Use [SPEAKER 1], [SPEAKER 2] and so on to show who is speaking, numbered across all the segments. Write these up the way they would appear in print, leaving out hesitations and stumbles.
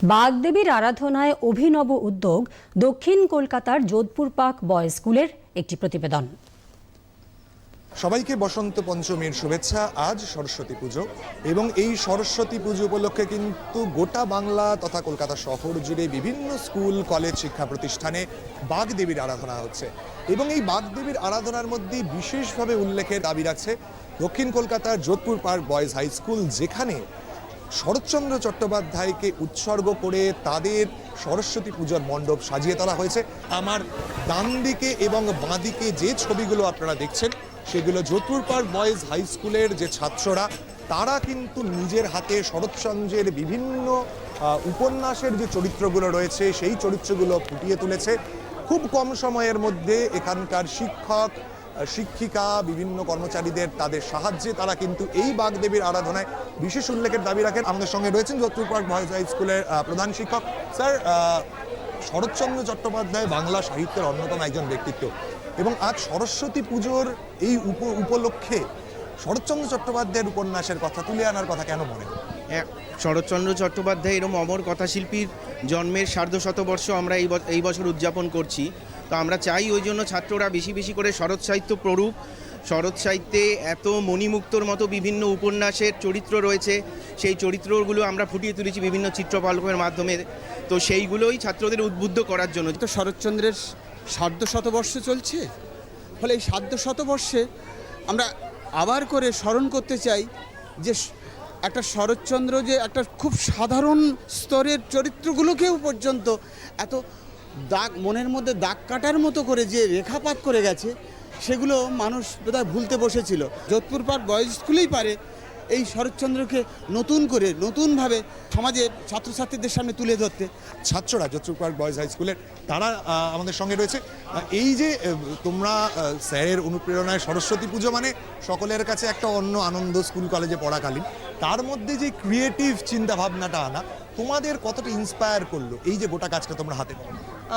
[SPEAKER 1] বাগদেবীর আরাধনায় অভিনব উদ্যোগ দক্ষিণ কলকাতার যোধপুর পার্ক বয়েজ স্কুলের একটি প্রতিবেদন।
[SPEAKER 2] সবাইকে বসন্ত পঞ্চমীর শুভেচ্ছা। আজ সরস্বতী পুজো এবং এই সরস্বতী পুজো উপলক্ষে কিন্তু গোটা বাংলা তথা কলকাতা শহর জুড়ে বিভিন্ন স্কুল কলেজ শিক্ষা প্রতিষ্ঠানে বাগদেবীর আরাধনা হচ্ছে এবং এই বাগদেবীর আরাধনার মধ্যে বিশেষভাবে উল্লেখের দাবি রাখছে দক্ষিণ কলকাতার Jodhpur park boys high school, যেখানে শরৎচন্দ্র চট্টোপাধ্যায়কে উৎসর্গ করে তাদের সরস্বতী পূজার মণ্ডপ সাজিয়ে তোলা হয়েছে। আমার ডান দিকে এবং বাঁ দিকে যে ছবিগুলো আপনারা দেখছেন সেগুলো যোধপুর পার্ক বয়েজ হাই স্কুলের যে ছাত্ররা, তারা কিন্তু নিজের হাতে শরৎচন্দ্রের বিভিন্ন উপন্যাসের যে চরিত্রগুলো রয়েছে সেই চরিত্রগুলো ফুটিয়ে তুলেছে। খুব কম সময়ের মধ্যে এখানকার শিক্ষক শিক্ষিকা বিভিন্ন কর্মচারীদের তাদের সাহায্যে তারা কিন্তু এই বাগদেবীর আরাধনায় বিশেষ উল্লেখের দাবি রাখেন। আমাদের সঙ্গে রয়েছেন যোধপুর পার্ক বয়েজ হাই স্কুলের প্রধান শিক্ষক। স্যার, শরৎচন্দ্র চট্টোপাধ্যায় বাংলা সাহিত্যের অন্যতম একজন ব্যক্তিত্ব এবং আজ সরস্বতী পুজোর এই উপলক্ষে শরৎচন্দ্র চট্টোপাধ্যায়ের উপন্যাসের কথা তুলে আনার কথা কেন মনে হয়?
[SPEAKER 3] শরৎচন্দ্র চট্টোপাধ্যায় এরকম অমর কথাশিল্পীর জন্মের সার্ধশতবর্ষ আমরা এই বছর উদযাপন করছি। তো আমরা চাই ওই জন্য ছাত্ররা বেশি বেশি করে শরৎ সাহিত্য পড়ুক। শরৎ সাহিত্যে এত মণিমুক্তর মতো বিভিন্ন উপন্যাসের চরিত্র রয়েছে, সেই চরিত্রগুলো আমরা ফুটিয়ে তুলেছি বিভিন্ন চিত্রকল্পের মাধ্যমে। তো সেইগুলোই ছাত্রদের উদ্বুদ্ধ করার জন্য।
[SPEAKER 4] তো শরৎচন্দ্রের সার্ধশতবর্ষ চলছে, ফলে এই সার্ধশতবর্ষে আমরা আবার করে স্মরণ করতে চাই যে একটা শরৎচন্দ্র যে একটা খুব সাধারণ স্তরের চরিত্রগুলোকেও পর্যন্ত এত দাগ মনের মধ্যে দাগ কাটার মতো করে যে রেখাপাত করে গেছে, সেগুলো মানুষ বোধহয় ভুলতে বসেছিল। যোধপুর পার্ক বয়েজ স্কুলেই পারে এই শরৎচন্দ্রকে নতুন করে নতুনভাবে সমাজে ছাত্রছাত্রীদের সামনে তুলে ধরতে।
[SPEAKER 2] ছাত্ররা যোধপুর পার্ক বয়েজ হাই স্কুলের তারা আমাদের সঙ্গে রয়েছে। এই যে তোমরা স্যারের অনুপ্রেরণায় সরস্বতী পুজো মানে সকলের কাছে একটা অন্য আনন্দ, স্কুল কলেজে পড়াকালীন, তার মধ্যে যে ক্রিয়েটিভ চিন্তা ভাবনাটা আনা তোমাদের কতটা ইন্সপায়ার করলো এই যে গোটা কাজটা তোমরা হাতে করো?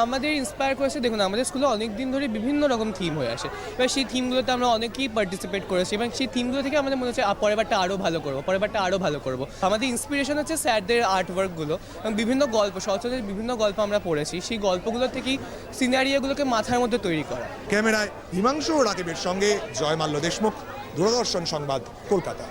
[SPEAKER 5] আমাদের ইন্সপায়ার করেছে, দেখুন আমাদের স্কুলে অনেক দিন ধরে বিভিন্ন রকম থিম হয়ে আসে, এবার সেই থিমগুলোতে আমরা অনেকেই পার্টিসিপেট করেছি এবং সেই থিমগুলো থেকে আমাদের মনে হচ্ছে পরেরবারটা আরও ভালো করবো, পরেরবারটা আরও ভালো করবো। আমাদের ইন্সপিরেশন হচ্ছে স্যারদের আর্টওয়ার্কগুলো এবং বিভিন্ন গল্প, শরৎচন্দ্রের বিভিন্ন গল্প আমরা পড়েছি, সেই গল্পগুলো থেকেই সিনারিওগুলোকে মাথার মধ্যে তৈরি করা।
[SPEAKER 2] ক্যামেরায় হিমাংশু ও রাকিবের সঙ্গে জয়মাল্য দেশমুখ, দূরদর্শন সংবাদ, কলকাতা।